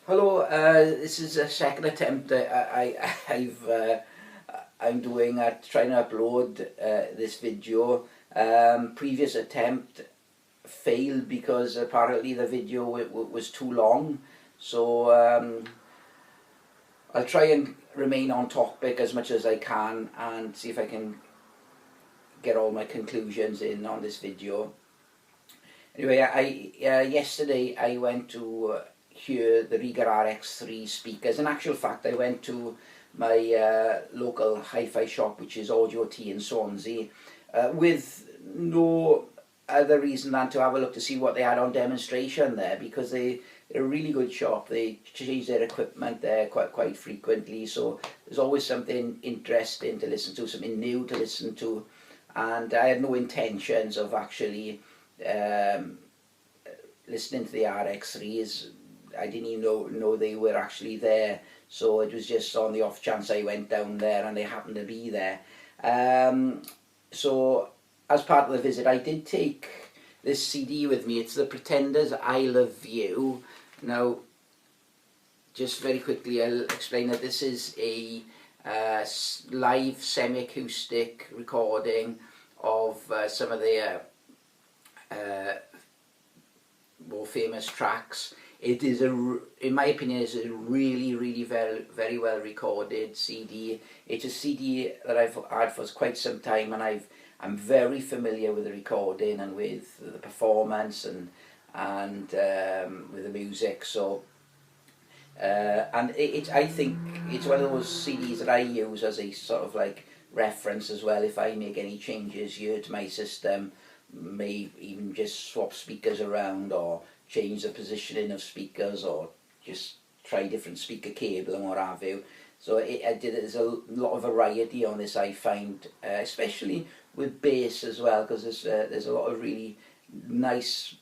Hello, this is a second attempt I'm doing at trying to upload this video. Previous attempt failed because apparently the video was too long. So I'll try and remain on topic as much as I can and see if I can get all my conclusions in on this video. Anyway, yesterday I went to hear the Rega RX3 speakers. In actual fact, I went to my local hi-fi shop, which is Audio T Swansea, with no other reason than to have a look to see what they had on demonstration there, because they're a really good shop. They change their equipment there quite frequently, so there's always something interesting to listen to, something new to listen to, and I had no intentions of actually listening to the RX3s. I didn't even know they were actually there, so it was just on the off chance I went down there and they happened to be there. So as part of the visit I did take this CD with me. It's the Pretenders' I Love You. Now, just very quickly I'll explain that this is a live semi-acoustic recording of some of their more famous tracks. It is in my opinion, is a really very well recorded CD. It's a CD that I've had for quite some time, and I'm very familiar with the recording and with the performance and with the music. So and I think it's one of those CDs that I use as a sort of like reference as well. If I make any changes here to my system, may even just swap speakers around or change the positioning of speakers or just try different speaker cable and what have you. So there's a lot of variety on this, I find, especially with bass as well, because there's a lot of really nice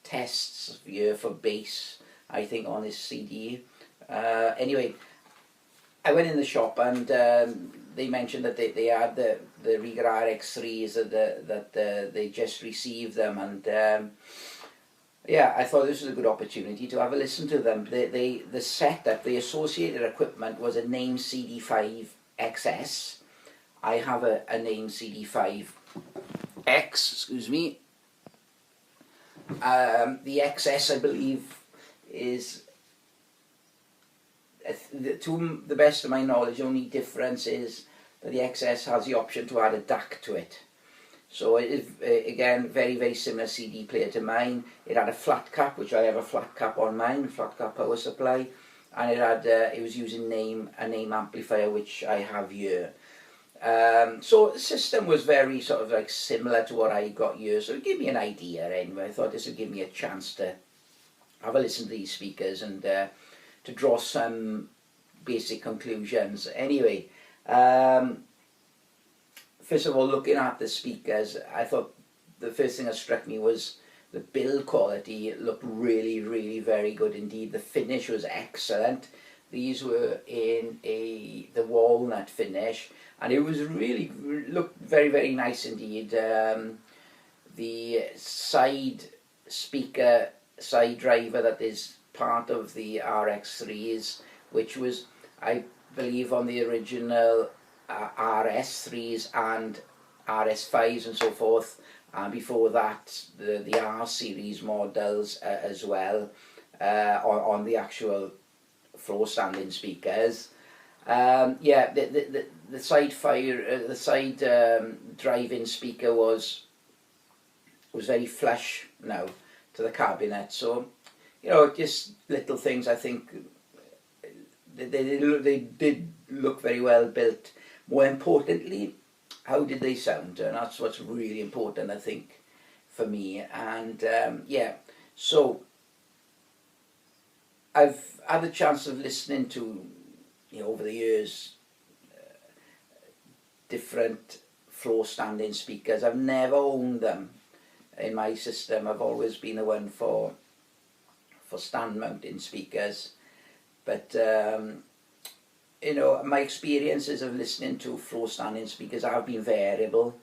tests here for bass, I think, on this CD. Anyway, I went in the shop and they mentioned that they had the Rega RX3s, that they just received them, and yeah, I thought this was a good opportunity to have a listen to them. The setup, the associated equipment was a Name CD5 XS. I have a Name CD5X, excuse me. The XS, I believe, is, to the best of my knowledge, the only difference is that the XS has the option to add a DAC to it. So it is, again, very similar CD player to mine. It had a flat cap, which I have a flat cap on mine, flat cap power supply, and it was using a name amplifier, which I have here. So the system was very sort of like similar to what I got here, so it gave me an idea anyway. I thought this would give me a chance to have a listen to these speakers and to draw some basic conclusions. Anyway, first of all, looking at the speakers, I thought the first thing that struck me was the build quality. It looked really very good indeed. The finish was excellent. These were in the walnut finish, and it was really looked very nice indeed. The side speaker, side driver that is part of the RX3s, which was, I believe, on the original RS3s and RS5s and so forth, and before that the R series models as well, on the actual floor standing speakers. Yeah, the side drive-in speaker was very flush now to the cabinet. So, you know, just little things. I think they did look very well built. More importantly, how did they sound? And that's what's really important, I think, for me. And yeah, so I've had the chance of listening to, you know, over the years, different floor standing speakers. I've never owned them in my system. I've always been the one for stand mounting speakers, but you know, my experiences of listening to floor standing speakers have been variable.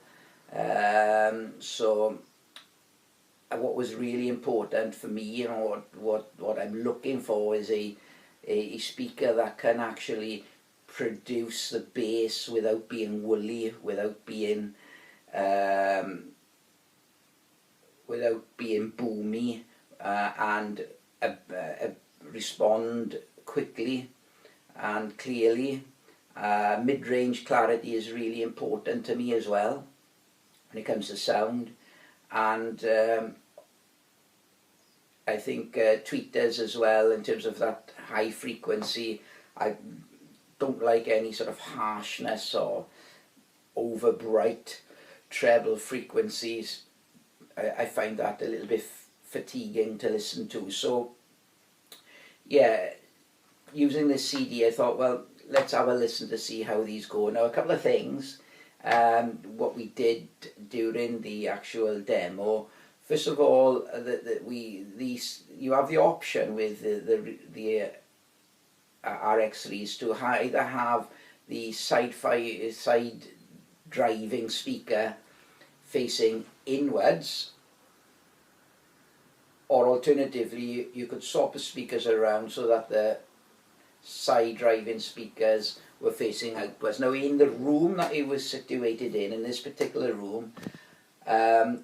So what was really important for me, you know, what I'm looking for is a a speaker that can actually produce the bass without being woolly, without being boomy, and respond quickly and clearly. Mid-range clarity is really important to me as well when it comes to sound, and I think tweeters as well, in terms of that high frequency. I don't like any sort of harshness or over bright treble frequencies. I find that a little bit fatiguing to listen to. So yeah, using this CD, I thought, well, let's have a listen to see how these go. Now, a couple of things. What we did during the actual demo. First of all, you have the option with the RX3s to either have the side driving speaker facing inwards, or alternatively you could swap the speakers around so that the side driving speakers were facing outwards. Now, in the room that it was situated in this particular room,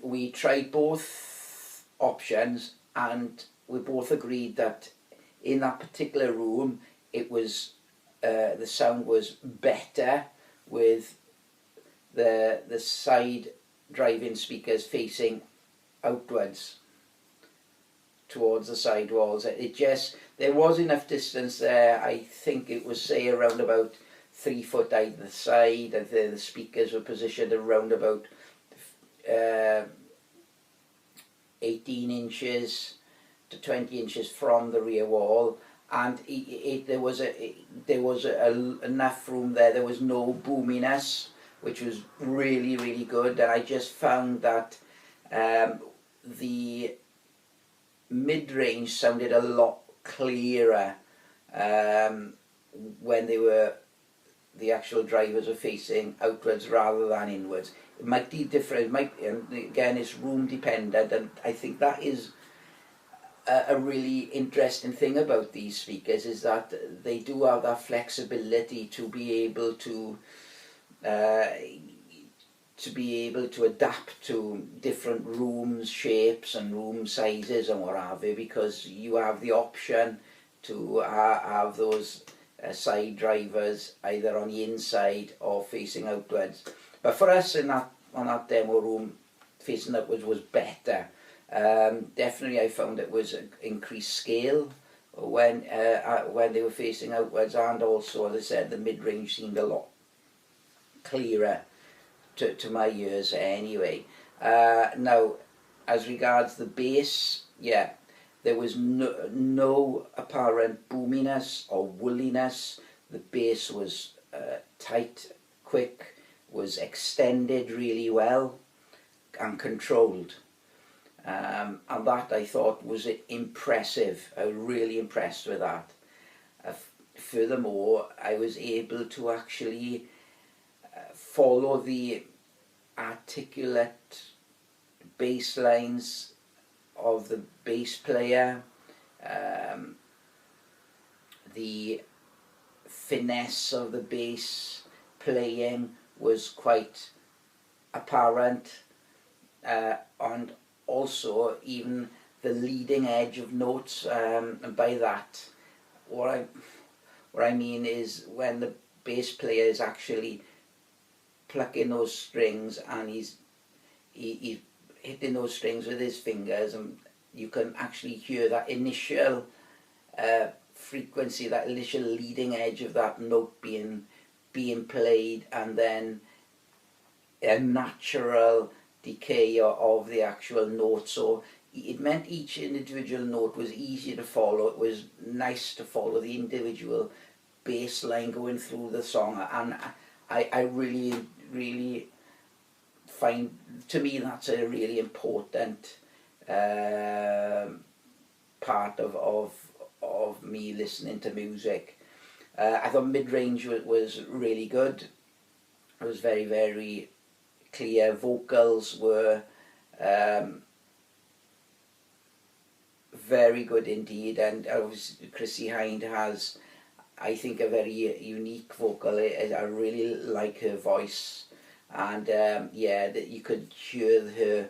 we tried both options, and we both agreed that in that particular room it was the sound was better with the side driving speakers facing outwards towards the side walls. There was enough distance there. I think it was, say, around about 3 foot either side, and the speakers were positioned around about 18 inches to 20 inches from the rear wall, and there was enough room there. There was no boominess, which was really, really good. And I just found that the mid-range sounded a lot clearer when the actual drivers were facing outwards rather than inwards. It might be different, and again, it's room dependent, and I think that is a really interesting thing about these speakers, is that they do have that flexibility to be able to adapt to different rooms, shapes and room sizes and what have you, because you have the option to have those side drivers either on the inside or facing outwards. But for us on that demo room, facing upwards was better. Definitely I found it was increased scale when they were facing outwards, and also, as I said, the mid-range seemed a lot clearer to my ears anyway. Now, as regards the bass, yeah, there was no apparent boominess or woolliness. The bass was tight, quick, was extended really well and controlled. And that, I thought, was impressive. I was really impressed with that. Furthermore, I was able to actually follow the articulate bass lines of the bass player, the finesse of the bass playing was quite apparent, and also even the leading edge of notes, and by that what I mean is when the bass player is actually plucking those strings and he's hitting those strings with his fingers, and you can actually hear that initial frequency, that initial leading edge of that note being played, and then a natural decay of the actual note. So it meant each individual note was easy to follow. It was nice to follow the individual bass line going through the song, and I really find, to me, that's a really important part of me listening to music. I thought mid-range was really good. It was very, very clear. Vocals were very good indeed, and obviously Chrissie Hynde has, I think, a very unique vocal. I really like her voice, and yeah, that you could hear her,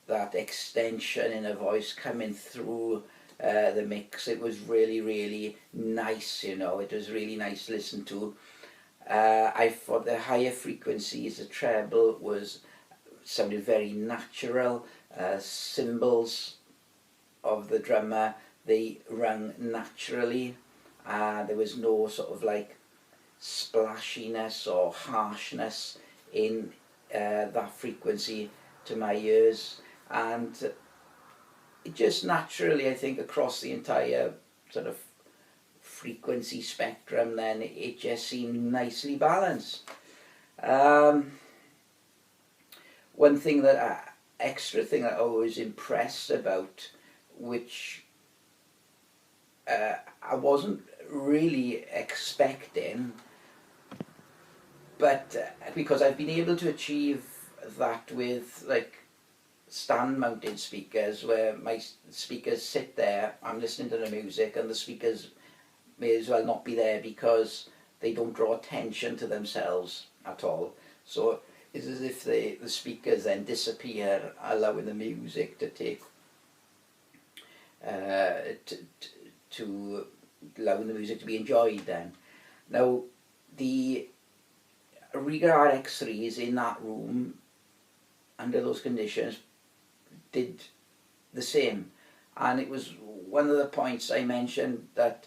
that extension in her voice coming through the mix. It was really, really nice, you know. It was really nice to listen to. I thought the higher frequencies, the treble sounded very natural. Cymbals of the drummer, they rung naturally. There was no sort of like splashiness or harshness in that frequency to my ears, and it just naturally, I think, across the entire sort of frequency spectrum, then it just seemed nicely balanced. One thing that extra thing that I was impressed about, which I wasn't really expecting, but because I've been able to achieve that with like stand mounted speakers, where my speakers sit there, I'm listening to the music, and the speakers may as well not be there because they don't draw attention to themselves at all. So it's as if the speakers then disappear, allowing the music to take to allowing the music to be enjoyed then. Now the Rega RX3s in that room under those conditions did the same, and it was one of the points I mentioned that,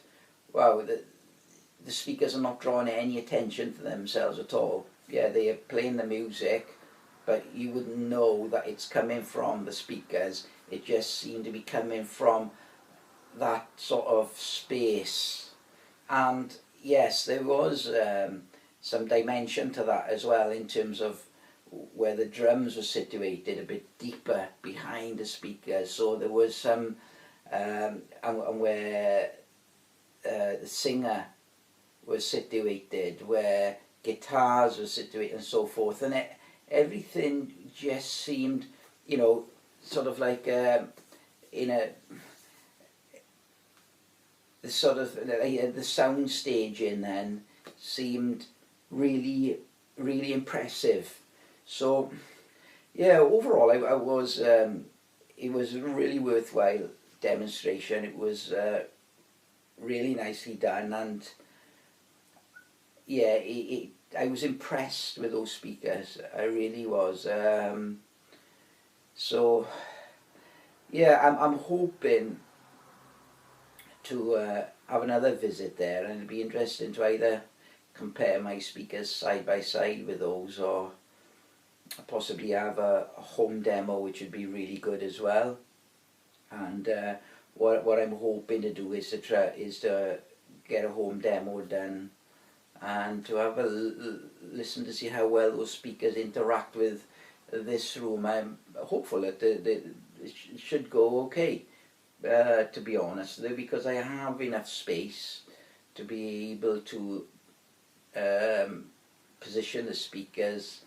wow, the speakers are not drawing any attention to themselves at all. Yeah, they are playing the music, but you wouldn't know that it's coming from the speakers. It just seemed to be coming from that sort of space. And yes, there was some dimension to that as well, in terms of where the drums were situated a bit deeper behind the speakers. So there was some, and where the singer was situated, where guitars were situated and so forth, and everything just seemed, you know, sort of like in a the sort of the sound staging then seemed really, really impressive. So yeah, overall I was it was a really worthwhile demonstration. It was really nicely done, and yeah, I was impressed with those speakers. I really was. So yeah, I'm hoping to have another visit there, and it'd be interesting to either compare my speakers side by side with those, or possibly have a home demo, which would be really good as well. And what I'm hoping to do is to get a home demo done, and to have a listen to see how well those speakers interact with this room. I'm hopeful that it should go okay, to be honest, because I have enough space to be able to position the speakers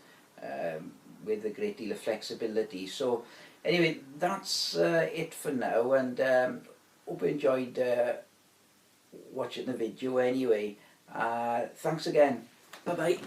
with a great deal of flexibility. So anyway, that's it for now, and hope you enjoyed watching the video anyway. Thanks again. Bye bye.